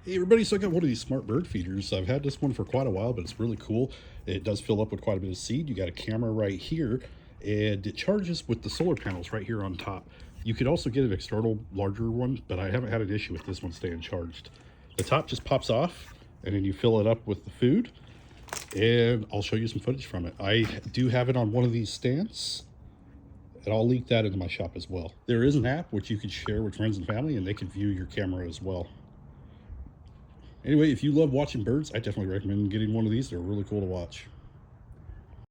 Hey everybody, so I got one of these smart bird feeders. I've had this one for quite a while, but it's really cool. It does fill up with quite a bit of seed. You got a camera right here, and it charges with the solar panels right here on top. You could also get an external larger one, but I haven't had an issue with this one staying charged. The top just pops off, and then you fill it up with the food, and I'll show you some footage from it. I do have it on one of these stands, and I'll link that into my shop as well. There is an app which you can share with friends and family, and they can view your camera as well. Anyway, if you love watching birds, I definitely recommend getting one of these. They're really cool to watch.